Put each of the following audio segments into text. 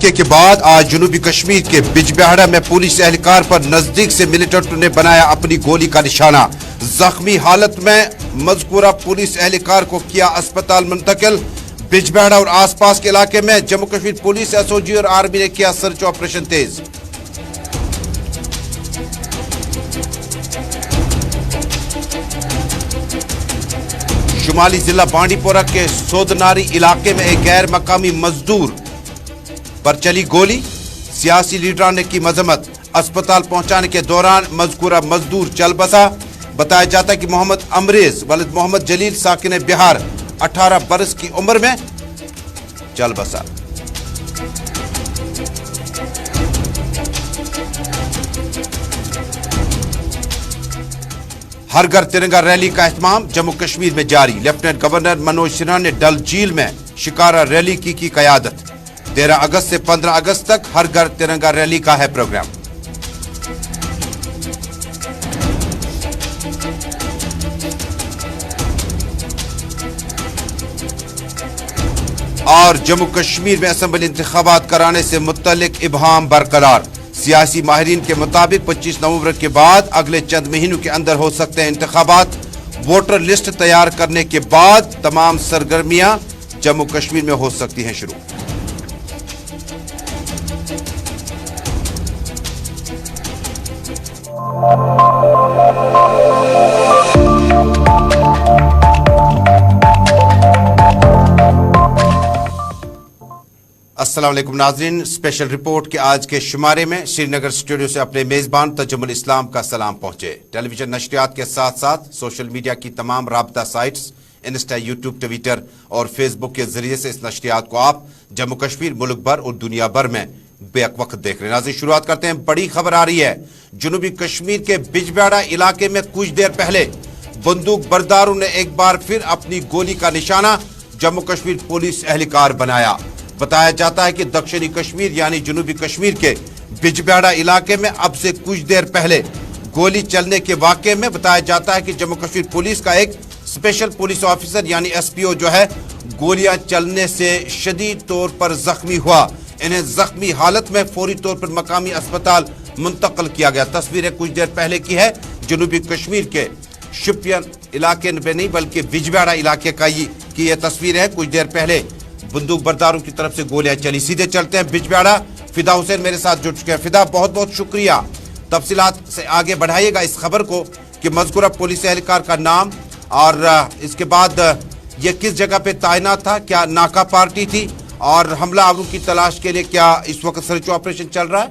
धक्के के बाद आज जनूबी कश्मीर के बिजबिहाड़ा में पुलिस एहलकार पर नजदीक से मिलिटेंटों ने बनाया अपनी गोली का निशाना। जख्मी हालत में मजकूरा पुलिस एहलकार को किया अस्पताल मुंतकिल। बिजबिहाड़ा और आसपास के इलाके में जम्मू कश्मीर पुलिस, एसओजी और आर्मी ने किया सर्च ऑपरेशन तेज। शुमाली जिला बांडीपोरा के सोदनारी इलाके में एक गैर मकामी मजदूर पर चली गोली। सियासी लीडरों ने की मजम्मत। अस्पताल पहुंचाने के दौरान मजकूरा मजदूर चल बसा। बताया जाता है कि मोहम्मद अमरेज वलिद मोहम्मद जलील साकिन बिहार 18 बरस की उम्र में चल बसा। हर घर तिरंगा रैली का एहतमाम जम्मू कश्मीर में जारी। लेफ्टिनेंट गवर्नर मनोज सिन्हा ने डल झील में शिकारा रैली की कयादत। 13 अगस्त से 15 अगस्त तक हर घर तिरंगा रैली का है प्रोग्राम। और जम्मू कश्मीर में असेंबली इंतखाबात कराने से मुत्तलिक इबहाम बरकरार। सियासी माहिरीन के मुताबिक 25 नवंबर के बाद अगले चंद महीनों के अंदर हो सकते हैं इंतखाबात। वोटर लिस्ट तैयार करने के बाद तमाम सरगर्मियां जम्मू कश्मीर में हो सकती हैं शुरू। अस्सलाम वालेकुम नाज़रीन, स्पेशल रिपोर्ट के आज के शुमारे में श्रीनगर स्टूडियो से अपने मेजबान तजुमुल इस्लाम का सलाम पहुंचे। टेलीविजन नशरियात के साथ साथ सोशल मीडिया की तमाम राब्ता साइट्स, इंस्टा, यूट्यूब, ट्विटर और फेसबुक के जरिए से इस नशरियात को आप जम्मू कश्मीर, मुल्क भर और दुनिया भर में बेवक्त देख रहे हैं। नाज़रीन, शुरुआत करते हैं। बड़ी खबर आ रही है। जनूबी कश्मीर के बिजबिहाड़ा इलाके में कुछ देर पहले बंदूक बरदारों ने एक बार फिर अपनी गोली का निशाना जम्मू कश्मीर पुलिस एहलकार बनाया। बताया जाता है कि दक्षिणी कश्मीर यानी जनूबी कश्मीर के बिजबिहाड़ा इलाके में अब से कुछ देर पहले गोली चलने के वाकये में बताया जाता है कि जम्मू कश्मीर पुलिस का एक स्पेशल पुलिस ऑफिसर यानी एसपीओ जो है गोलियां चलने से शदीद तौर पर जख्मी हुआ। इन्हें जख्मी हालत में फौरी तौर पर मकामी अस्पताल मुंतकिल किया गया। तस्वीरें कुछ देर पहले की है। जनूबी कश्मीर के शोपियान इलाके में नहीं बल्कि बिजबिहाड़ा इलाके का ये तस्वीर है। कुछ देर पहले बंदूक बरदारों की तरफ से गोलियां चली। सीधे चलते हैं बिजबिहाड़ा। फिदा हुसैन मेरे साथ जुड़ चुके हैं। फिदा, बहुत बहुत शुक्रिया। तफसीलात से आगे बढ़ाइएगा इस खबर को कि मज़कूरा पुलिस एहलकार का नाम और इसके बाद ये किस जगह पे तैनात था, क्या नाका पार्टी थी और हमलावरों की तलाश के लिए क्या इस वक्त सर्च ऑपरेशन चल रहा है?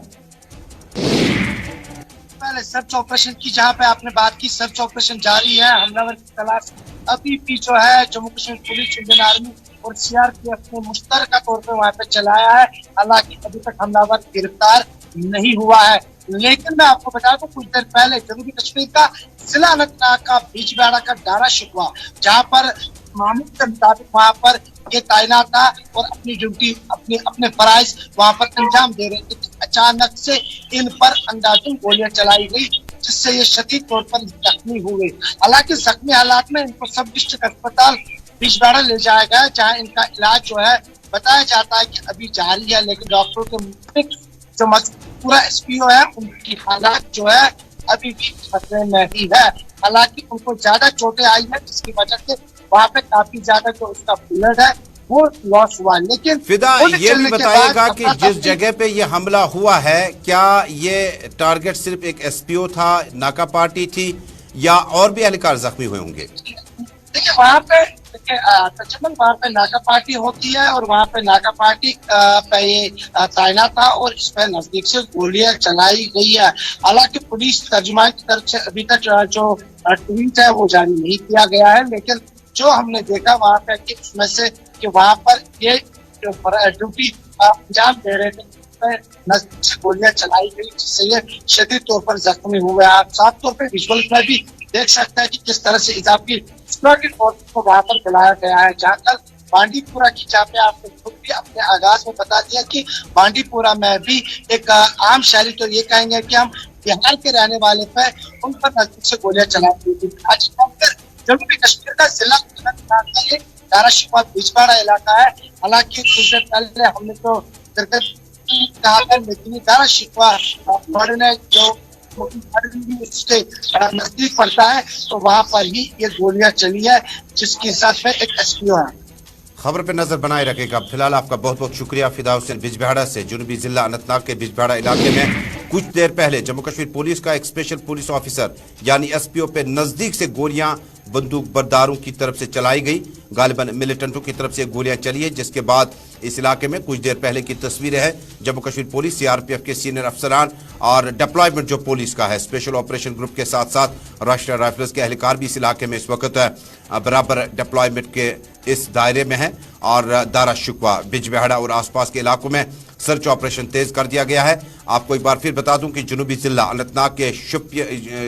पहले सर्च ऑपरेशन की जहाँ पे आपने बात की, सर्च ऑपरेशन जारी है। हमलावर की तलाश अभी भी जो है Jammu Kashmir police, Indian army और सीआरपीएफ ने मुश्तरका तौर पे वहाँ पे चलाया है। हालांकि अभी तक हमलावर गिरफ्तार नहीं हुआ है। लेकिन मैं आपको बता दूं, कुछ देर पहले जनूबी कश्मीर का जिला अनंतनाग का बिजबिहाड़ा का डारा शिकवा, जहाँ पर मामूल के मुताबिक वहाँ पर ये तैनात था और अपनी ड्यूटी, अपने फराइज वहाँ पर अंजाम दे रहे थे। अचानक से इन पर अंदाजुन गोलियां चलाई गई जिससे ये शदीद तौर पर जख्मी हुए। हालांकि जख्मी हालात में इनको सब डिस्ट्रिक्ट अस्पताल बिजबिहाड़ा ले जाया गया, जहाँ इनका इलाज जो है बताया जाता है कि अभी जारी है। लेकिन डॉक्टरों के मुताबिक जो पूरा एसपीओ है उनकी हालात जो है अभी भी खतरे में ही है। हालांकि उनको ज्यादा चोटें आई है जिसकी वजह से वहाँ पे काफी ज्यादा जो उसका ब्लड है वो लॉस हुआ। लेकिन फिदा, ये भी बताइएगा कि जिस जगह पे ये हमला हुआ है, क्या ये टारगेट सिर्फ एक एसपीओ था, नाका पार्टी थी या और भी एहलकार जख्मी हुए होंगे? देखिए, वहाँ पे तकरीबन वहाँ पे नाका पार्टी होती है और वहाँ पे नाका पार्टी पे ये तैनात था और इस पे नजदीक से गोलियां चलाई गई है। हालांकि पुलिस तर्जुमान की तरफ से अभी तक जो ट्वीट है वो जारी नहीं किया गया है। लेकिन जो हमने देखा वहाँ पे कि उसमें से कि वहाँ पर ये जो ड्यूटी अंजाम दे रहे थे नजदीक से गोलियां चलाई गई जिससे ये शदीद तौर पर जख्मी हुए। आप साफ तौर पर विजुअल में भी देख सकते हैं कि किस तरह से इजाफी सिक्योरिटी फोर्स को वहाँ पर बुलाया गया है। जहाँ कल बांडीपुरा की, जहाँ पे आपने खुद भी अपने आगाज में बता दिया कि बांडीपुरा में भी एक आम शहरी तो ये कहेंगे कि हम बिहार के रहने वाले पे उन पर नजदीक से गोलियां चलाई गई। आज जम्मू कश्मीर का जिला दारा शिकवा बिजबिहाड़ा इलाका है। हालांकि कुछ देर पहले हमने तो कहा है, लेकिन ये दारा शिकवा ने जो उसके नजदीक पड़ता है तो वहां पर ही ये गोलियां चली है, जिसके साथ में एक एसपीओ है। खबर पर नजर बनाए रखेगा। फिलहाल आपका बहुत बहुत शुक्रिया। फिदा हुसैन बिजबिहाड़ा से। जुनूबी जिला अनंतनाग के बिजबिहाड़ा इलाके में कुछ देर पहले जम्मू कश्मीर पुलिस का एक स्पेशल पुलिस ऑफिसर यानी एसपीओ पे नजदीक से गोलियां बंदूक बरदारों की तरफ से चलाई गई, गालिबन मिलिटेंटों की तरफ से गोलियां चली है, जिसके बाद इस इलाके में कुछ देर पहले की तस्वीरें हैं। जम्मू कश्मीर पुलिस, सीआरपीएफ के सीनियर अफसरान और डिप्लॉयमेंट जो पुलिस का है, स्पेशल ऑपरेशन ग्रुप के साथ साथ राष्ट्रीय राइफल्स के एहलकार भी इस इलाके में इस वक्त बराबर डिप्लॉयमेंट के इस दायरे में है और दारा शुकवा, बिजबिहाड़ा और आसपास के इलाकों में सर्च ऑपरेशन तेज कर दिया गया है। आपको एक बार फिर बता दूं कि जुनूबी जिला अनंतनाग के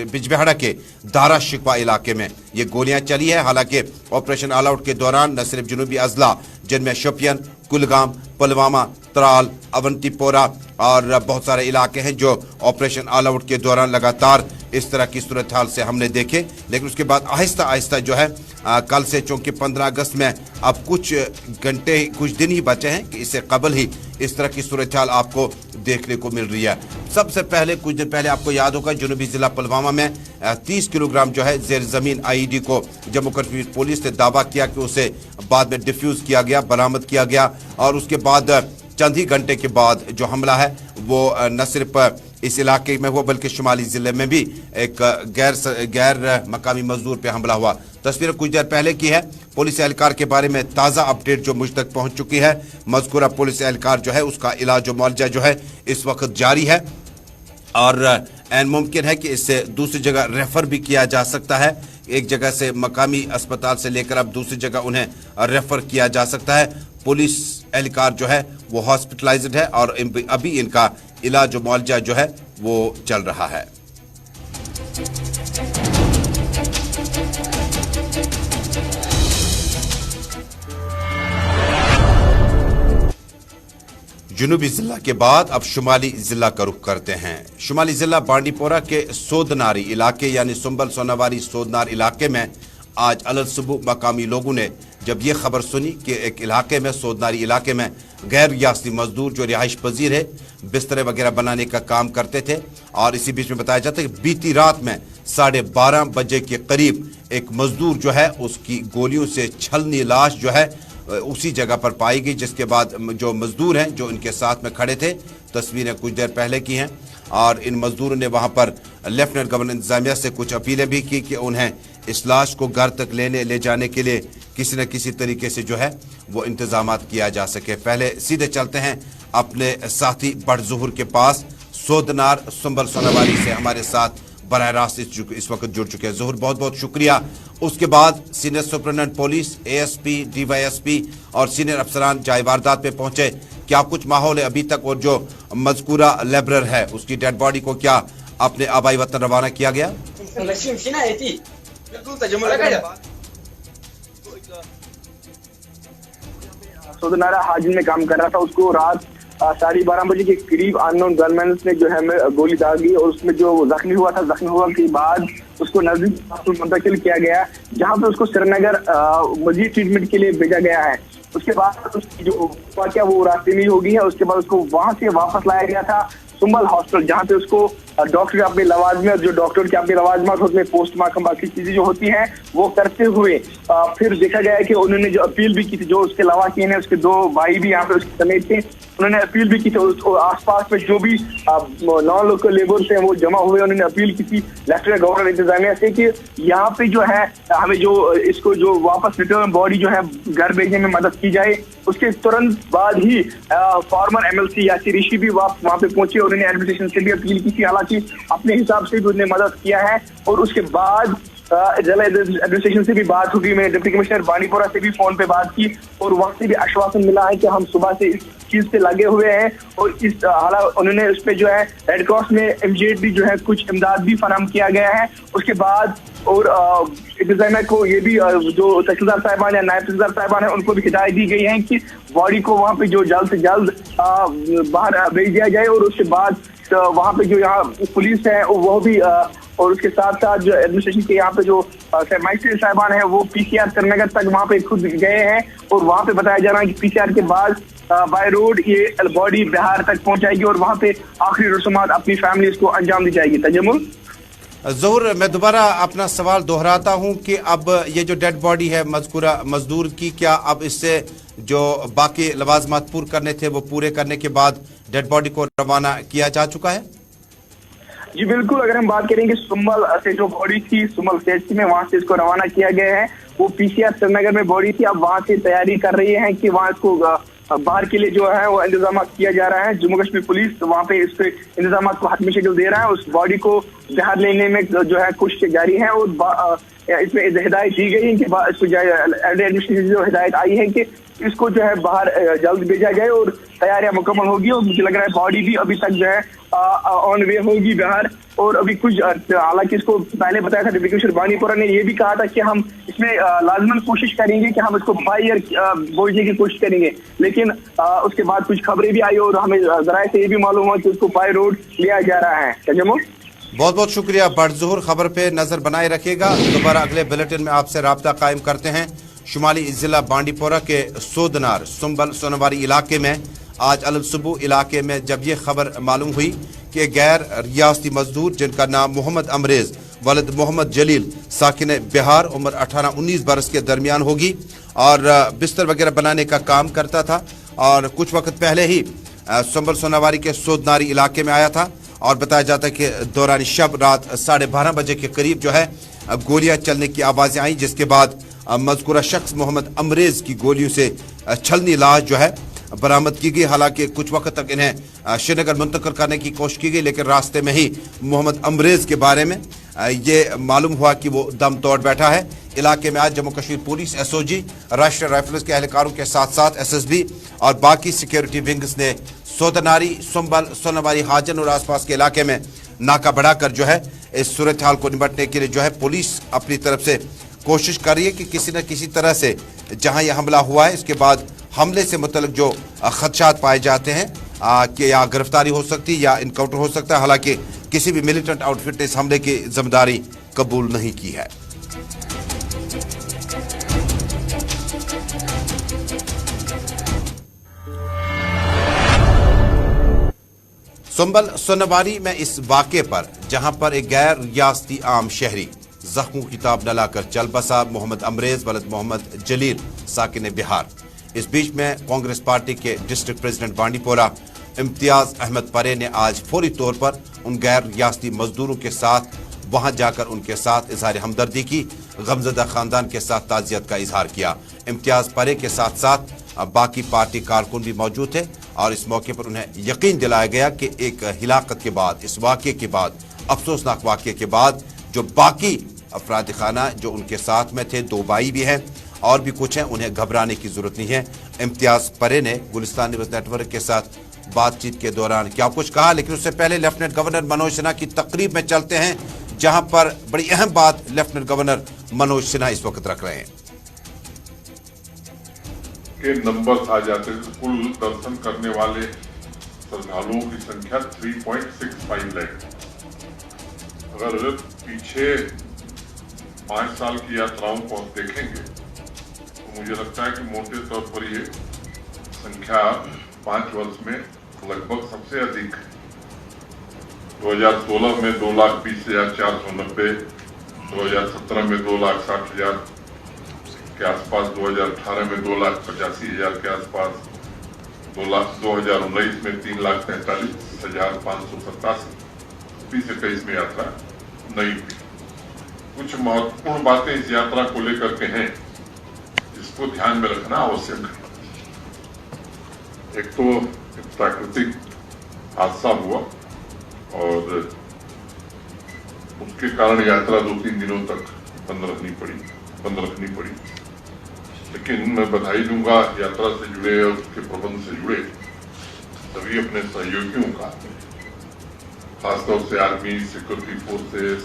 बिजबिहाड़ा के दारा शिकवा इलाके में ये गोलियां चली है। हालांकि ऑपरेशन ऑल आउट के दौरान न सिर्फ जुनूबी अजला जिनमें शोपियन, कुलगाम, पुलवामा, त्राल, अवंतीपोरा और बहुत सारे इलाके हैं जो ऑपरेशन ऑल आउट के दौरान लगातार इस तरह की सूरत हाल से हमने देखे, लेकिन उसके बाद आहिस्ता आहिस्ता जो है कल से, चूंकि 15 अगस्त में अब कुछ घंटे कुछ दिन ही बचे हैं कि इससे कबल ही इस तरह की सूरत हाल आपको देखने को मिल रही है। सबसे पहले कुछ दिन पहले आपको याद होगा जुनूबी जिला पुलवामा में 30 किलोग्राम जो है जेर जमीन आईईडी को जम्मू कश्मीर पुलिस ने दावा किया कि उसे बाद में डिफ्यूज किया गया, बरामद किया गया और उसके बाद चंद ही घंटे के बाद जो हमला है वो न सिर्फ इस इलाके में हुआ बल्कि शुमाली जिले में भी एक गैर मकामी मजदूर पे हमला हुआ। तस्वीर कुछ देर पहले की है। पुलिस एहलकार के बारे में ताज़ा अपडेट जो मुझ तक पहुंच चुकी है। मज़कूरा पुलिस एहलकार जो है उसका इलाज मुआवजा जो है इस वक्त जारी है और एन मुमकिन है कि इससे दूसरी जगह रेफर भी किया जा सकता है। एक जगह से मकामी अस्पताल से लेकर अब दूसरी जगह उन्हें रेफर किया जा सकता है। पुलिस एहलकार जो है वो हॉस्पिटलाइज्ड है और अभी इनका इलाज मुआवजा जो है वो चल रहा है। जुनूबी जिला के बाद अब शुमाली जिला का रुख करते हैं। शुमाली जिला बांडीपोरा के सोदनारी इलाके यानी सुंबल सोनावारी सोदनार इलाके में आज अलग सुबह मकामी लोगों ने जब ये खबर सुनी कि एक इलाके में, सोदनारी इलाके में गैर रियासती मजदूर जो रिहाइश पजीर है, बिस्तरे वगैरह बनाने का काम करते थे और इसी बीच में बताया जाता है कि बीती रात में 12:30 बजे के करीब एक मजदूर जो है उसकी गोलियों से छलनी लाश जो है उसी जगह पर पाई गई, जिसके बाद जो मजदूर हैं जो इनके साथ में खड़े थे, तस्वीरें कुछ देर पहले की हैं और इन मजदूरों ने वहां पर लेफ्टिनेंट गवर्नर इंतजामिया से कुछ अपीलें भी की कि उन्हें इस लाश को घर तक ले जाने के लिए किसी न किसी तरीके से जो है वो इंतजामात किया जा सके। पहले सीधे चलते हैं अपने साथी बड़जोहर के पास। सोदनार सुंबल सोनावारी से हमारे साथ बराह रास्त इस वक्त जुड़ चुके हैं। जोहर, बहुत बहुत शुक्रिया। उसके बाद senior superintendent police, ASP, DYSP और सीनियर अफसरान जाए वारदात पे पहुंचे। क्या कुछ माहौल है अभी तक और जो मजकूरा लेबरर है उसकी डेड बॉडी को क्या अपने आबाई वतन रवाना किया गया? सोदनारा हाजिर में काम कर रहा था, उसको रात 12:30 बजे के करीब अननोन गनमैन ने जो है गोली दागी और उसमें जो जख्मी हुआ के बाद उसको नजदीक मुंतकिल किया गया, जहां पे उसको श्रीनगर मजीद ट्रीटमेंट के लिए भेजा गया है। उसके बाद उसकी जो वाकया वो रास्ते में ही हो गई है। उसके बाद उसको वहां से वापस लाया गया था सुंबल हॉस्पिटल, जहाँ पे उसको डॉक्टर के अपने लवाजमात, जो डॉक्टर के अपने लवाजमात होते हैं, पोस्टमार्टम बाकी चीजें जो होती हैं वो करते हुए फिर देखा गया है कि उन्होंने जो अपील भी की थी, जो उसके लवाकिन है, उसके 2 भाई भी यहाँ पे उसके समेत थे, उन्होंने अपील भी की थी। आसपास में जो भी नॉन लोकल लेबर्स हैं वो जमा हुए, उन्होंने अपील की थी लेफ्टिनेंट गवर्नर इंतजामिया से कि यहाँ पे जो है हमें जो इसको जो वापस रिटर्न बॉडी जो है घर भेजने में मदद की जाए। उसके तुरंत बाद ही फॉर्मर एमएलसी यासिर ऋषि भी वहाँ पे पहुंचे, उन्होंने एडमिनिस्ट्रेशन से भी अपील की थी, हालांकि अपने हिसाब से भी उन्होंने मदद किया है। और उसके बाद जिला एडमिनिस्ट्रेशन से भी बात होगी, मैं डिप्टी कमिश्नर बांडीपोरा से भी फोन पे बात की और वहां से भी आश्वासन मिला है कि हम सुबह से इस चीज से लगे हुए हैं और इस हालांकि उन्होंने उस पे जो है रेड क्रॉस में इमीडिएटली जो है कुछ इमदाद भी फराहम किया गया है। उसके बाद और इंतजामिया को ये भी जो तहसीलदार साहिबान या नायब तहसीलदार साहिबान है उनको भी हिदायत दी गई है कि बॉडी को वहाँ पे जो जल्द से जल्द बाहर भेज दिया जाए और उसके बाद वहाँ पे जो यहाँ पुलिस है वो भी और उसके साथ साथ जो एडमिनिस्ट्रेशन के यहाँ पे जो मजिस्ट्रेट साहिबान है वो पीसीआर श्रीनगर तक वहाँ पे खुद गए हैं और वहाँ पे बताया जा रहा है कि पीसीआर के बाद बाय रोड ये बॉडी बिहार तक पहुंचाएगी और वहां पे आखिरी रस्मात अपनी फैमिली को अंजाम दी जाएगी। तजम्मुल ज़हूर, मैं दोबारा अपना सवाल दोहराता हूं कि अब ये जो डेड बॉडी है मज़कूरा मजदूर की, क्या अब इससे जो बाकी लवाजमात पूरे करने थे वो पूरे करने के बाद डेड बॉडी को रवाना किया जा चुका है? जी बिल्कुल, अगर हम बात करेंगे सुम्बल से जो बॉडी थी सुम्बल सीएचसी में, वहां से इसको रवाना किया गया है। वो पीसीआर श्रीनगर में बॉडी थी, अब वहां से तैयारी कर रही है कि वहां इसको बाहर के लिए जो है वो इंतजाम किया जा रहा है। जम्मू कश्मीर पुलिस वहां पे इस पे इंतजाम को हतमी शक्ल दे रहा है। उस बॉडी को बिहार लेने में जो है कोशिश जारी है और इसमें हिदायत दी गई है कि इसको एडमिनिस्ट्रेशन जो हिदायत आई है कि इसको जो है बाहर जल्द भेजा जाए और तैयारियां मुकम्मल होगी। और मुझे लग रहा है बॉडी भी अभी तक जो है ऑन वे होगी बिहार। और अभी कुछ हालांकि इसको पहले बताया था डिप्टी कमिश्नर बानीपुरा ने ये भी कहा था कि हम इसमें लाजमन कोशिश करेंगे कि हम इसको बाई एयर भेजने की कोशिश करेंगे, लेकिन उसके बाद कुछ खबरें भी आई और हमें जराये से ये भी मालूम हुआ कि उसको बाई रोड लिया जा रहा है। तजम्मुल, बहुत बहुत शुक्रिया। बड़जोहर खबर पे नजर बनाए रखिएगा। दोबारा अगले बुलेटिन में आपसे राब्ता कायम करते हैं। शुमाली जिला बांडीपोरा के सोदनार सुम्बल सोनवारी इलाके में आज अलसुबह इलाके में जब ये खबर मालूम हुई कि गैर रियासती मजदूर जिनका नाम मोहम्मद अमरेज वलद मोहम्मद जलील साकिन बिहार उम्र 18-19 बरस के दरमियान होगी और बिस्तर वगैरह बनाने का काम करता था और कुछ वक्त पहले ही सुम्बल सोनावारी के सोदनारी इलाके में आया था और बताया जाता है कि दौरान शब रात 12:30 बजे के करीब जो है गोलियां चलने की आवाजें आई, जिसके बाद मज़कूरा शख्स मोहम्मद अमरेज की गोलियों से छलनी लाश जो है बरामद की गई। हालांकि कुछ वक्त तक इन्हें श्रीनगर मुंतकिल करने की कोशिश की गई, लेकिन रास्ते में ही मोहम्मद अमरेज के बारे में ये मालूम हुआ कि वो दम तोड़ बैठा है। इलाके में आज जम्मू कश्मीर पुलिस, एसओजी, राष्ट्रीय राइफल्स के एहलकारों के साथ साथ एसएसबी और बाकी सिक्योरिटी विंग्स ने सोदनारी, सुम्बल, सोनावारी, हाजन और आसपास के इलाके में नाका बढ़ाकर जो है इस सूरत हाल को निपटने के लिए जो है पुलिस अपनी तरफ से कोशिश कर रही है कि किसी न किसी तरह से जहां यह हमला हुआ है इसके बाद हमले से मुतल्लिक जो खदशात पाए जाते हैं कि या गिरफ्तारी हो सकती है या इनकाउंटर हो सकता है। हालांकि किसी भी मिलिटेंट आउटफिट ने इस हमले की जिम्मेदारी कबूल नहीं की है। सुम्बल सोनावारी में इस वाक़े पर जहां पर एक गैर रियासती आम शहरी जख्मों की ताब न लाकर चल बसा मोहम्मद अमरेज वलद मोहम्मद जलील साकिन बिहार। इस बीच में कांग्रेस पार्टी के डिस्ट्रिक्ट प्रेसिडेंट बांडीपोरा इम्तियाज अहमद परे ने आज फौरी तौर पर उन गैर रियासती मजदूरों के साथ वहां जाकर उनके साथ इजहार हमदर्दी की, गमजदा खानदान के साथ ताज़ियत का इजहार किया। इम्तियाज परे के साथ साथ बाकी पार्टी कारकुन भी मौजूद थे और इस मौके पर उन्हें यकीन दिलाया गया कि एक हिलाकत के बाद, इस वाक़े के बाद, अफसोसनाक वाक़े के बाद जो बाकी अफराद खाना जो उनके साथ में थे, 2 भाई भी हैं और भी कुछ हैं, उन्हें घबराने की जरूरत नहीं है। इम्तियाज परे ने गुलिस्तान न्यूज़ नेटवर्क के साथ बातचीत के दौरान क्या कुछ कहा, लेकिन उससे पहले लेफ्टिनेंट गवर्नर मनोज सिन्हा की तकरीब में चलते हैं जहां पर बड़ी अहम बात लेफ्टिनेंट गवर्नर मनोज सिन्हा इस वक्त रख रहे हैं। के नंबर आ जाते हैं, कुल दर्शन करने वाले श्रद्धालुओं की संख्या 3.65 लाख। अगर पीछे 5 साल की यात्राओं को हम देखेंगे तो मुझे लगता है कि मोटे तौर पर ये संख्या 5 वर्ष में लगभग सबसे अधिक है। 2016 में 2,20,490, 2017 में 2,60,000 के आसपास, 2018 में 2,85,000 के आसपास, 2019 में 3,43,587, 2021 में यात्रा नहीं हुई। कुछ महत्वपूर्ण बातें इस यात्रा को लेकर के हैं, इसको ध्यान में रखना आवश्यक है। एक तो प्राकृतिक हादसा हुआ और उसके कारण यात्रा 2-3 दिनों तक बंद रखनी पड़ी। लेकिन मैं बधाई दूंगा यात्रा से जुड़े और उसके प्रबंध से जुड़े सभी अपने सहयोगियों का, खासतौर से आर्मी, सिक्योरिटी फोर्सेस,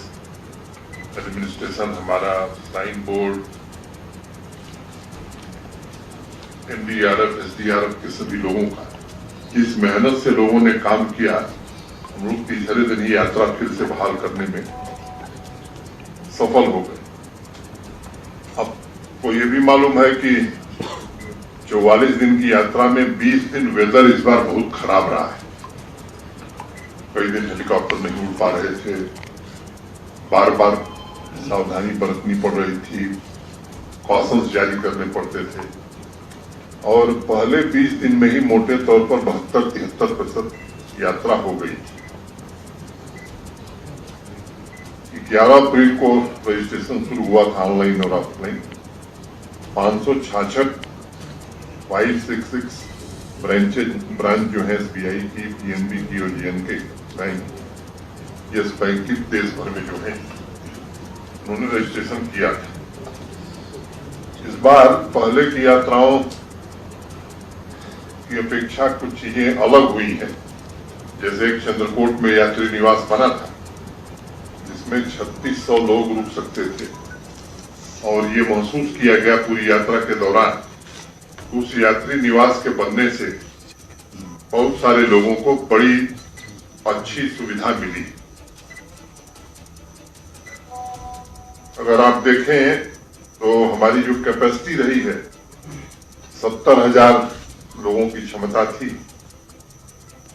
एडमिनिस्ट्रेशन, हमारा साइन बोर्ड, एनडीआरएफ, एसडीआरएफ के सभी लोगों का। जिस मेहनत से लोगों ने काम किया, हम लोग तीसरे दिन ही यात्रा फिर से बहाल करने में सफल हो गए। अब को ये भी मालूम है कि 44 दिन की यात्रा में 20 दिन वेदर इस बार बहुत खराब रहा है। कई दिन हेलीकॉप्टर नहीं उड़ पा रहे थे, बार बार सावधानी बरतनी पड़ रही थी, कॉशंस जारी करने पड़ते थे और पहले 20 दिन में ही मोटे तौर पर 72-73% यात्रा हो गई थी। 11 अप्रैल को रजिस्ट्रेशन शुरू हुआ था ऑनलाइन और ऑफलाइन। 566 566 ब्रांच जो है SBI की, PNB की और JNK बैंक, यस बैंक की देश भर में जो है उन्होंने रजिस्ट्रेशन किया था। इस बार पहले की यात्राओं की अपेक्षा कुछ चीजें अलग हुई हैं। जैसे एक चंद्रकोट में यात्री निवास बना था जिसमें 3600 लोग रुक सकते थे और ये महसूस किया गया पूरी यात्रा के दौरान उस यात्री निवास के बनने से बहुत सारे लोगों को बड़ी अच्छी सुविधा मिली। अगर आप देखें तो हमारी जो कैपेसिटी रही है 70,000 लोगों की क्षमता थी,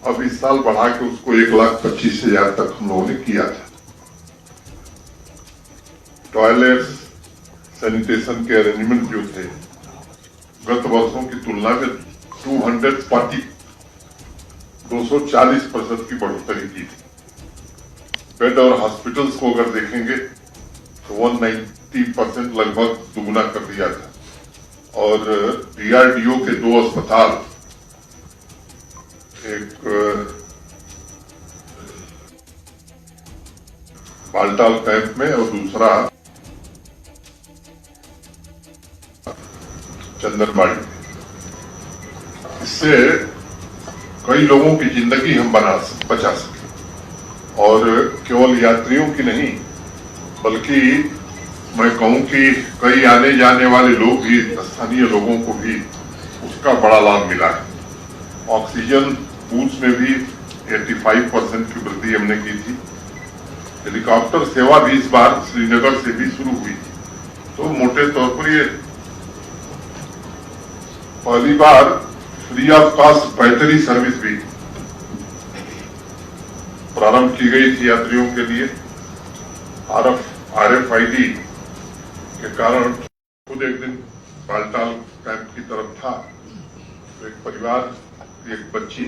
अब इस साल बढ़ा के उसको 1,25,000 तक हम लोगों ने किया था। टॉयलेट्स, सैनिटेशन के अरेंजमेंट जो थे गत वर्षों की तुलना में 240% की बढ़ोतरी की थी। बेड और हॉस्पिटल्स को अगर देखेंगे तो 190% लगभग दुगुना कर दिया था और DRDO के 2 अस्पताल, एक बालटाल कैंप में और दूसरा चंदनबाड़ी में, इससे कई लोगों की जिंदगी हम बचा सके और केवल यात्रियों की नहीं बल्कि मैं कहूं कि कई आने जाने वाले लोग भी, स्थानीय लोगों को भी उसका बड़ा लाभ मिला है। ऑक्सीजन बूथ्स में भी 85% की वृद्धि हमने की थी। हेलीकॉप्टर सेवा भी इस बार श्रीनगर से भी शुरू हुई थी। तो मोटे तौर पर ये पहली बार free of cost battery service भी प्रारंभ की गई थी यात्रियों के लिए। RFID के कारण खुद एक दिन बालटाल कैंप की तरफ था तो एक परिवार की एक बच्ची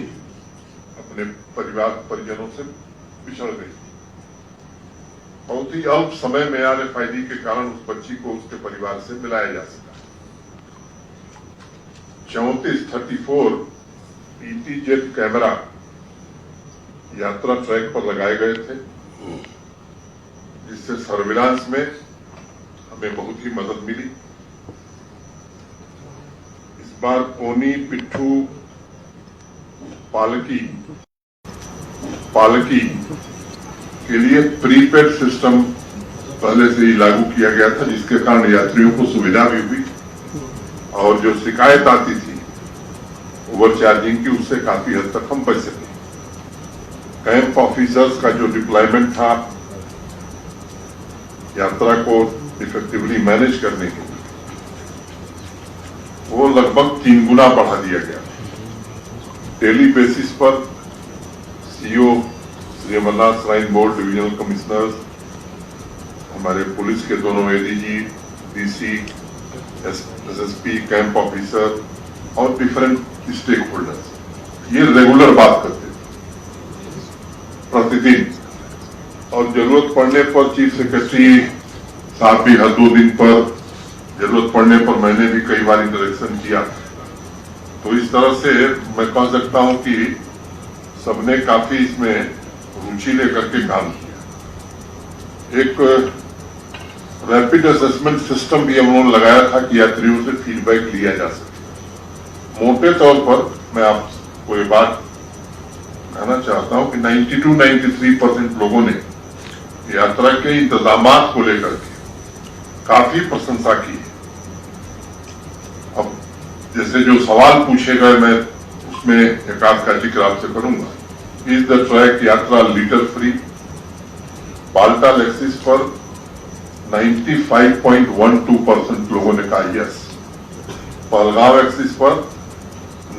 अपने परिजनों से बिछड़ गई। बहुत ही अल्प समय में RFID के कारण उस बच्ची को उसके परिवार से मिलाया जा सका। 34 ETZ कैमरा यात्रा ट्रैक पर लगाए गए थे जिससे सर्विलांस में हमें बहुत ही मदद मिली। इस बार कोनी, पिट्ठू, पालकी के लिए प्रीपेड सिस्टम पहले से ही लागू किया गया था जिसके कारण यात्रियों को सुविधा भी हुई और जो शिकायत आती थी ओवर चार्जिंग की, उससे काफी हद तक हम बच सके। कैंप ऑफिसर्स का जो डिप्लॉयमेंट था यात्रा को इफेक्टिवली मैनेज करने के लिए, वो लगभग 3 गुना बढ़ा दिया गया। डेली बेसिस पर CO, Shri Amarnath shrine board divisional commissioners, हमारे पुलिस के दोनों ADG, DC, SSP, camp officer और डिफरेंट स्टेक होल्डर्स ये रेगुलर बात करते थे प्रतिदिन और जरूरत पड़ने पर चीफ सेक्रेटरी साहब भी हर 2 दिन पर, जरूरत पड़ने पर मैंने भी कई बार इंटरेक्शन किया। तो इस तरह से मैं कह सकता हूं कि सबने काफी इसमें रुचि लेकर के काम किया। एक रैपिड असेसमेंट सिस्टम भी हम लोगों ने लगाया था कि यात्रियों से फीडबैक लिया जा सके। मोटे तौर पर मैं आपको ये बात कहना चाहता हूं कि 92-93% लोगों ने यात्रा के इंतजामात को लेकर के काफी प्रशंसा की। अब जैसे जो सवाल पूछे गए मैं उसमें एक आध का जिक्र आपसे करूंगा। इज द ट्रैक यात्रा लीटर फ्री? बालटाल एक्सिस पर 95.12% लोगों ने कहा यस। पहलगांव एक्सिस पर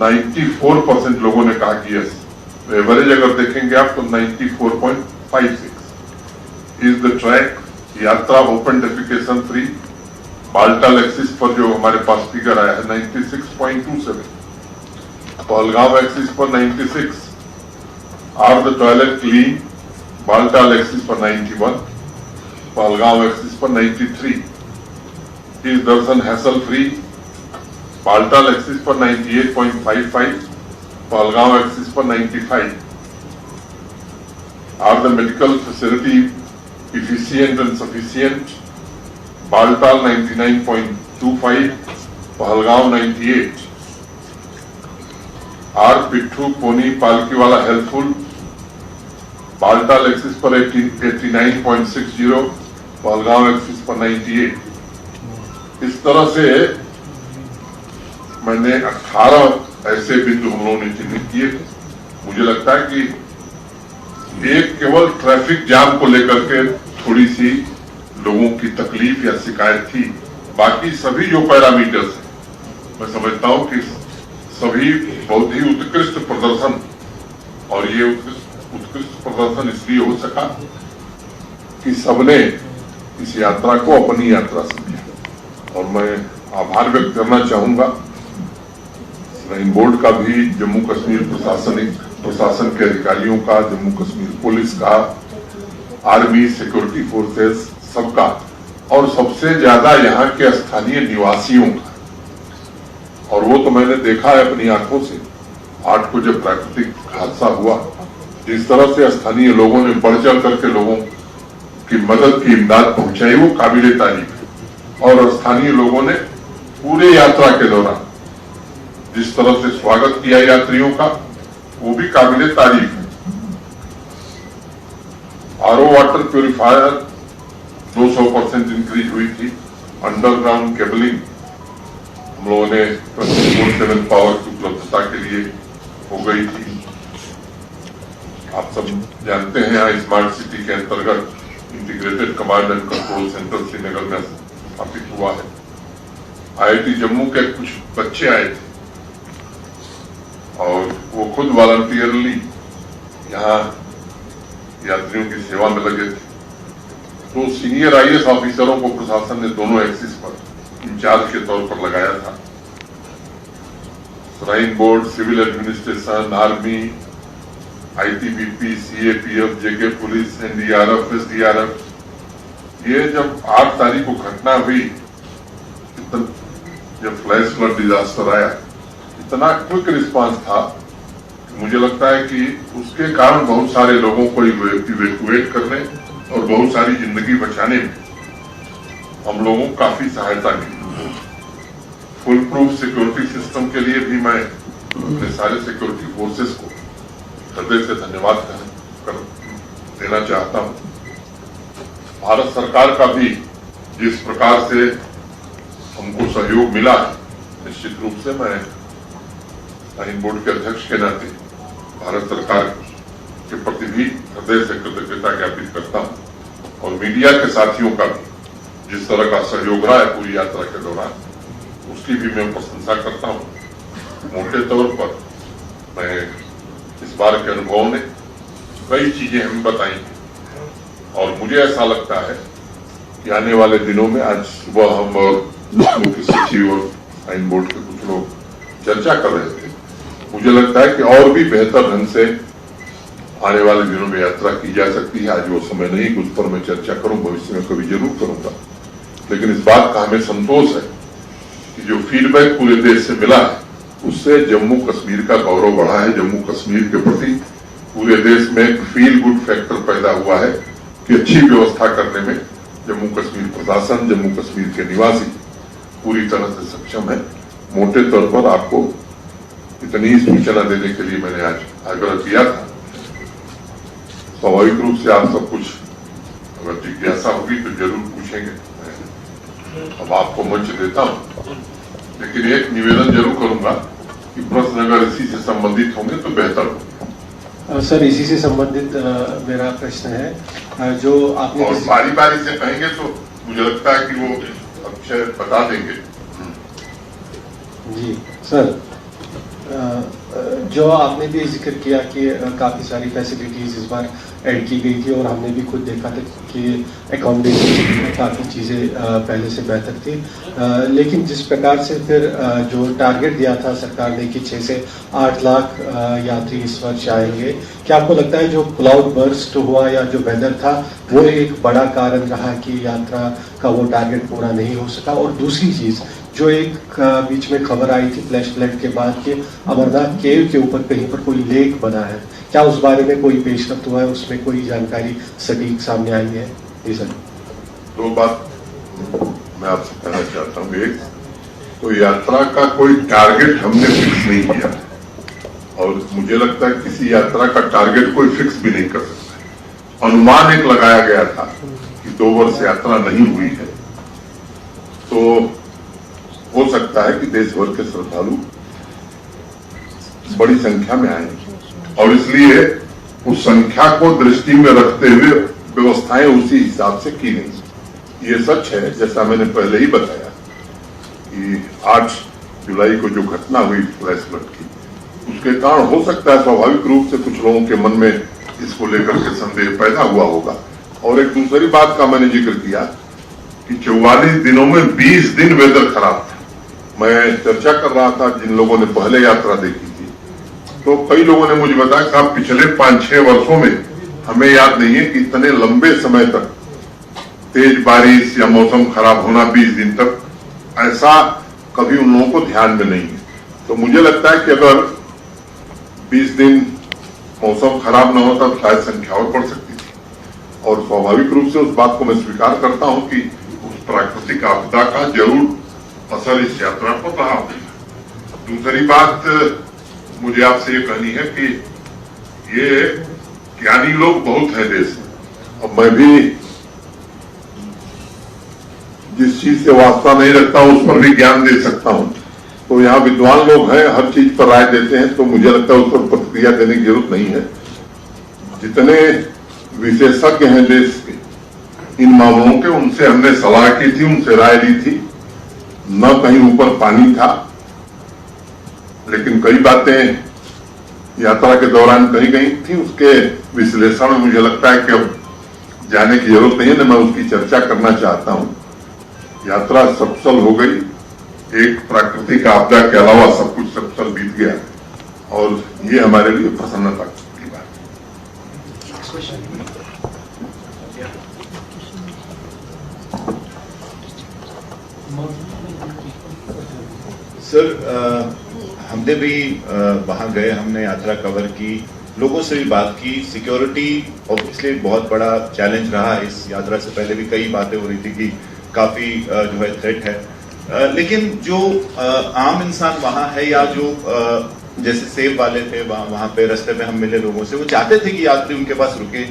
94% लोगों ने कहा कि यस। एवरेज अगर देखेंगे आप तो 94.56 इज द ट्रैक। यात्रा open defecation free. Baltal axis पर जो हमारे पास फिगर आया है 96.27, पहलगांव एक्सिस पर 96, are the toilet clean. Baltal axis पर 91, पहलगांव एक्सिस पर 93, is darshan hassle free. Baltal axis पर 98.55, पहलगांव एक्सिस पर 95, are the medical facility efficient and sufficient। Baltal 99.25, Pahalgam 98, are pitthu pony palkiwala helpful. Baltal axis पर 89.60, पहलगांव एक्सिस पर 98। इस तरह से मैंने 18 ऐसे बिंदु हम लोगों ने चिन्हित किए थे। मुझे लगता है कि एक केवल ट्रैफिक जाम को लेकर के थोड़ी सी लोगों की तकलीफ या शिकायत थी। बाकी सभी जो पैरामीटर्स हैं, मैं समझता हूं कि सभी बहुत ही उत्कृष्ट प्रदर्शन, और ये उत्कृष्ट प्रदर्शन इसलिए हो सका कि सबने इस यात्रा को अपनी यात्रा समझा। और मैं आभार व्यक्त करना चाहूंगा श्राइन बोर्ड का भी, जम्मू कश्मीर प्रशासन के अधिकारियों का, जम्मू कश्मीर पुलिस का, आर्मी, सिक्योरिटी फोर्सेस सबका, और सबसे ज्यादा यहाँ के स्थानीय निवासियों का। और वो तो मैंने देखा है अपनी आंखों से। 8 को जब प्राकृतिक हादसा हुआ, जिस तरह से स्थानीय लोगों ने बढ़ चढ़ करके लोगों की मदद की इमदाद पहुंचाई, वो काबिले तारीफ है। और स्थानीय लोगों ने पूरे यात्रा के दौरान जिस तरह से स्वागत किया यात्रियों का, वो भी काबिले तारीफ है। आरओ वाटर प्यूरिफायर 200% इंक्रीज हुई थी। अंडरग्राउंड केबलिंग हम लोगों ने 24/7 पावर की उपलब्धता के लिए हो गई थी। आप सब जानते हैं यहाँ स्मार्ट सिटी के अंतर्गत integrated command and control centre Srinagar में स्थापित हुआ है। आईआईटी जम्मू के कुछ बच्चे आए थे और वो खुद वॉलंटियरली यहाँ यात्रियों की सेवा में लगे थे। तो सीनियर आईएएस ऑफिसरों को प्रशासन ने दोनों एक्सिस पर इंचार्ज के तौर पर लगाया था। Shrine board, civil administration, army, ITBP, CAPF, JK police, NDRF, SDRF, ये जब 8 तारीख को घटना हुई, जब फ्लैश फ्लड डिजास्टर आया, इतना क्विक रिस्पांस था, मुझे लगता है कि उसके कारण बहुत सारे लोगों को इवैक्यूएट करने और बहुत सारी जिंदगी बचाने में हम लोगों को काफी सहायता मिली। फुल प्रूफ सिक्योरिटी सिस्टम के लिए भी मैं अपने सारे सिक्योरिटी फोर्सेस को हृदय से धन्यवाद देना चाहता हूं। भारत सरकार का भी जिस प्रकार से हमको सहयोग मिला है, निश्चित रूप से मैं श्राइन बोर्ड के अध्यक्ष के नाते भारत सरकार के प्रति भी हृदय से कृतज्ञता ज्ञापित करता हूं। और मीडिया के साथियों का भी जिस तरह का सहयोग रहा है पूरी यात्रा के दौरान, उसकी भी मैं प्रशंसा करता हूं। मोटे तौर पर मैं इस बार के अनुभव ने कई चीजें हमें बताई और मुझे ऐसा लगता है कि आने वाले दिनों में, आज सुबह हम और मुख्य सचिव और श्राइन बोर्ड के कुछ लोग चर्चा कर रहे थे, मुझे लगता है कि और भी बेहतर ढंग से आने वाले दिनों में यात्रा की जा सकती है। आज वो समय नहीं कि उस पर मैं चर्चा करूं, भविष्य में कभी जरूर करूंगा। लेकिन इस बात का हमें संतोष है कि जो फीडबैक पूरे देश से मिला है, उससे जम्मू कश्मीर का गौरव बढ़ा है। जम्मू कश्मीर के प्रति पूरे देश में एक फील गुड फैक्टर पैदा हुआ है कि अच्छी व्यवस्था करने में जम्मू कश्मीर प्रशासन, जम्मू कश्मीर के निवासी पूरी तरह से सक्षम है। मोटे तौर पर आपको इतनी सूचना देने के लिए मैंने आज आग्रह किया था। स्वाभाविक रूप से आप सब कुछ अगर जिज्ञासा होगी तो जरूर पूछेंगे, अब आपको मंच देता हूं। लेकिन एक निवेदन जरूर करूंगा कि प्रश्न अगर इसी से संबंधित होंगे तो बेहतर होगा। सर, इसी से संबंधित मेरा प्रश्न है, जो आपने और बारी बारी से कहेंगे तो मुझे लगता है कि वो अक्षय बता देंगे। जी सर, जो आपने भी जिक्र किया कि काफ़ी सारी फैसिलिटीज़ इस बार ऐड की गई थी और हमने भी खुद देखा था कि एकोमोडेशन में काफ़ी चीज़ें पहले से बेहतर थी, लेकिन जिस प्रकार से फिर जो टारगेट दिया था सरकार ने कि 6 से 8 लाख यात्री इस वर्ष आएंगे, क्या आपको लगता है जो क्लाउड बर्स्ट हुआ या जो वेदर था वो एक बड़ा कारण रहा कि यात्रा का वो टारगेट पूरा नहीं हो सका? और दूसरी चीज़ जो एक बीच में खबर आई थी फ्लैश फ्लड के बाद कि अमरनाथ केव के ऊपर कहीं पर कोई लेक बना है, क्या उस बारे में कोई पेशरफ्त हुआ है, उसमें कोई जानकारी सटीक सामने आई है? जी सर। दो बात मैं आपसे कहना चाहता हूँ। एक तो यात्रा का कोई टारगेट हमने फिक्स नहीं किया और मुझे लगता है किसी यात्रा का टारगेट कोई फिक्स भी नहीं कर सकता। अनुमान एक लगाया गया था कि 2 वर्ष यात्रा नहीं हुई है, तो हो सकता है कि देश भर के श्रद्धालु बड़ी संख्या में आएंगे और इसलिए उस संख्या को दृष्टि में रखते हुए व्यवस्थाएं उसी हिसाब से की गई। ये सच है, जैसा मैंने पहले ही बताया कि 8 जुलाई को जो घटना हुई फ्लैश फ्लड की, उसके कारण हो सकता है स्वाभाविक रूप से कुछ लोगों के मन में इसको लेकर के संदेह पैदा हुआ होगा। और एक दूसरी बात का मैंने जिक्र किया कि 44 दिनों में 20 दिन वेदर खराब था। मैं चर्चा कर रहा था जिन लोगों ने पहले यात्रा देखी थी, तो कई लोगों ने मुझे बताया कि आप पिछले 5-6 वर्षों में हमें याद नहीं है कि इतने लंबे समय तक तेज बारिश या मौसम खराब होना 20 दिन तक, ऐसा कभी उन लोगों को ध्यान में नहीं है। तो मुझे लगता है कि अगर 20 दिन मौसम खराब न होता तो शायद संख्या और बढ़ सकती थी। और स्वाभाविक रूप से उस बात को मैं स्वीकार करता हूं कि उस प्राकृतिक आपदा का जरूर असर इस यात्रा पर रहा होगा। दूसरी बात मुझे आपसे ये कहनी है कि ये ज्ञानी लोग बहुत हैं देश में, और मैं भी जिस चीज से वास्ता नहीं रखता हूं उस पर भी ज्ञान दे सकता हूं। तो यहाँ विद्वान लोग हैं, हर चीज पर राय देते हैं, तो मुझे लगता है उस पर प्रतिक्रिया देने की जरूरत नहीं है। जितने विशेषज्ञ हैं देश के इन मामलों के, उनसे हमने सलाह की थी, उनसे राय ली थी। न कहीं ऊपर पानी था, लेकिन कई बातें यात्रा के दौरान कही गई थी, उसके विश्लेषण में मुझे लगता है कि अब जाने की जरूरत नहीं है, न मैं उसकी चर्चा करना चाहता हूं। यात्रा सफल हो गई, एक प्राकृतिक आपदा के अलावा सब कुछ सफल बीत गया और ये हमारे लिए प्रसन्नता की बात है। सर, हमने भी वहां गए, हमने यात्रा कवर की, लोगों से भी बात की। सिक्योरिटी ऑब्वियसली बहुत बड़ा चैलेंज रहा। इस यात्रा से पहले भी कई बातें हो रही थी कि काफी जो है थ्रेट है, लेकिन जो आम इंसान वहां है या जो जैसे सेब वाले थे वहां पे रास्ते में हम मिले लोगों से, वो चाहते थे कि यात्री उनके पास रुके,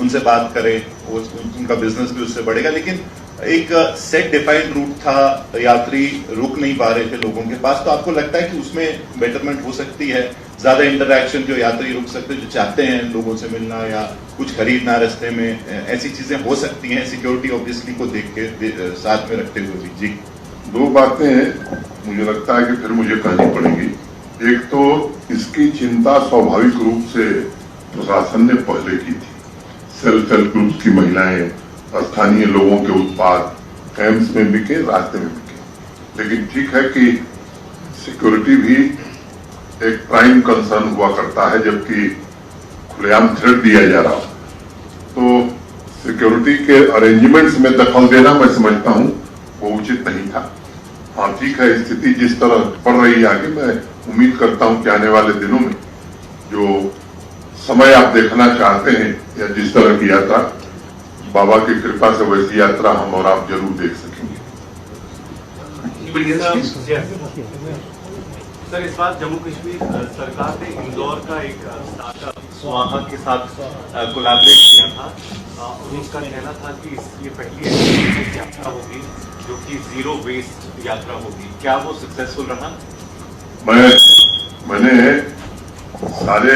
उनसे बात करें, उनका बिजनेस भी उससे बढ़ेगा। लेकिन एक सेट डिफाइंड रूट था, यात्री रुक नहीं पा रहे थे लोगों के पास। तो आपको लगता है कि उसमें बेटरमेंट हो सकती है, ज्यादा इंटरैक्शन, जो यात्री रुक सकते, जो चाहते हैं लोगों से मिलना या कुछ खरीदना रास्ते में, ऐसी चीजें हो सकती हैं सिक्योरिटी ऑब्वियसली को देख के साथ में रखते हुए भी? जी, 2 बातें मुझे लगता है कि फिर मुझे कहनी पड़ेगी। एक तो इसकी चिंता स्वाभाविक रूप से प्रशासन ने पहले की थी। सेल्फ हेल्प ग्रुप्स की महिलाएं, स्थानीय लोगों के उत्पाद कैंप्स में बिके, रास्ते में बिके। लेकिन ठीक है कि सिक्योरिटी भी एक प्राइम कंसर्न हुआ करता है, जबकि खुलेआम थ्रेट दिया जा रहा हो, तो सिक्योरिटी के अरेंजमेंट्स में दखल देना मैं समझता हूं वो उचित नहीं था। हाँ ठीक है, स्थिति जिस तरह बढ़ रही है आगे, मैं उम्मीद करता हूं कि आने वाले दिनों में जो समय आप देखना चाहते हैं या जिस तरह की यात्रा, बाबा की कृपा से वैसी यात्रा हम और आप जरूर देख सकेंगे। सर, इस बार जम्मू कश्मीर सरकार ने इंदौर का एक स्टार्टअप स्वाहा के साथ कोलैबोरेट किया था और उसका कहना था कि ये पहली ऐसी यात्रा होगी जो कि जीरो वेस्ट यात्रा होगी। क्या वो सक्सेसफुल रहा? मैंने सारे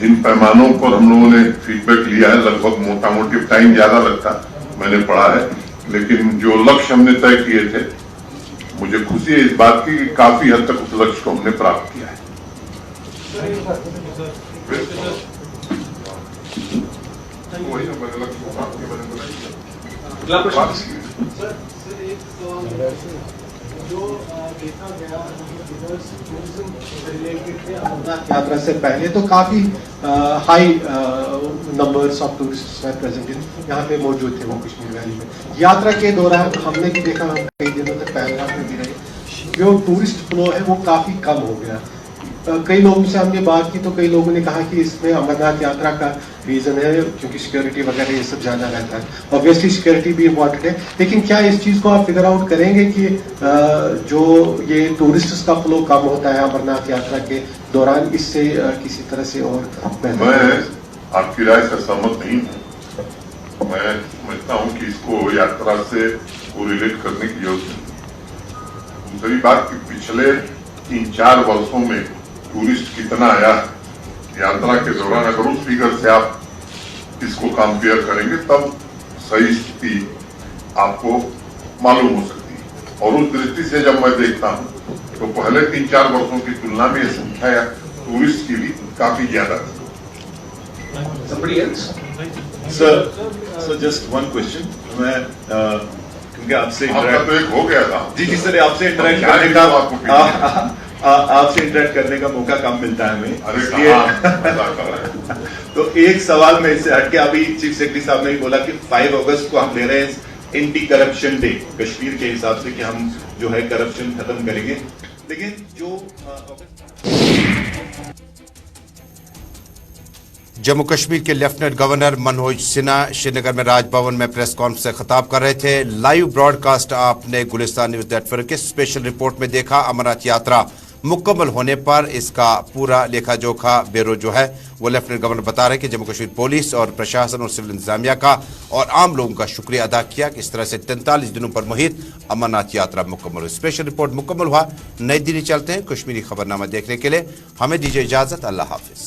जिन पैमानों पर हम लोगों ने फीडबैक लिया है, लगभग मोटा मोटी टाइम ज्यादा लगता मैंने पढ़ा है, लेकिन जो लक्ष्य हमने तय किए थे मुझे खुशी है इस बात की कि काफी हद तक उस लक्ष्य को हमने प्राप्त किया है। वही ना मैंने लक्ष्य को प्राप्त किया, मैंने बताया। जो देखा गया टूरिज्म रिलेटेड थे अमरनाथ यात्रा से पहले तो काफी high numbers of tourists were present यहाँ पे मौजूद थे वो कश्मीर वैली में। यात्रा के दौरान हमने भी देखा, कई दिनों तक पहलगाम में भी रहे, जो टूरिस्ट फ्लो है वो काफी कम हो गया। कई लोगों से हमने बात की तो कई लोगों ने कहा कि इसमें अमरनाथ यात्रा का रीजन है क्योंकि सिक्योरिटी वगैरह ये सब ज्यादा रहता है। ऑब्वियसली सिक्योरिटी भी इम्पोर्टेंट है, लेकिन क्या इस चीज को आप फिगर आउट करेंगे कि जो ये टूरिस्ट का फ्लो कम होता है अमरनाथ यात्रा के दौरान, इससे किसी तरह से और मैं आपकी राय से सहमत नहीं हूँ। मैं समझता हूँ कि इसको यात्रा से कोरिलेट करने की जरूरत है। दूसरी बात कि पिछले 3-4 वर्षों में टूरिस्ट कितना आया यात्रा के दौरान, अगर उस फिगर से आप इसको कंपेयर करेंगे तब सही स्थिति आपको मालूम हो सकती है। और उस दृष्टि से जब मैं देखता हूँ तो पहले 3-4 वर्षों की तुलना में यह संख्या टूरिस्ट की भी काफी ज्यादा थी। सर जस्ट वन क्वेश्चन, मैं क्योंकि आपसे तो एक हो गया था। जी सर, आपसे इंटरेक्ट करने का आपसे इंटरेक्ट करने का मौका कम मिलता है हमें, इसलिए तो एक सवाल में इससे हटके, अभी चीफ सेक्रेटरी साहब ने भी बोला कि 5 अगस्त को हम ले रहे हैं एंटी करप्शन डे कश्मीर के हिसाब से कि हम जो है करप्शन खत्म करेंगे, लेकिन जो जम्मू कश्मीर के लेफ्टिनेंट गवर्नर मनोज सिन्हा श्रीनगर में राजभवन में प्रेस कॉन्फ्रेंस से खिताब कर रहे थे। लाइव ब्रॉडकास्ट आपने गुलिस्तान न्यूज नेटवर्क के स्पेशल रिपोर्ट में देखा। अमरनाथ यात्रा मुकम्मल होने पर इसका पूरा लेखा जोखा ब्यूरो जो है वो लेफ्टिनेंट गवर्नर बता रहे कि जम्मू कश्मीर पुलिस और प्रशासन और सिविल इंतजामिया का और आम लोगों का शुक्रिया अदा किया कि इस तरह से 43 दिनों पर मुहित अमरनाथ यात्रा मुकम्मल हुई। स्पेशल रिपोर्ट मुकम्मल हुआ। नई दिल्ली चलते हैं कश्मीरी खबरनामा देखने के लिए। हमें दीजिए इजाजत। अल्लाह हाफिज।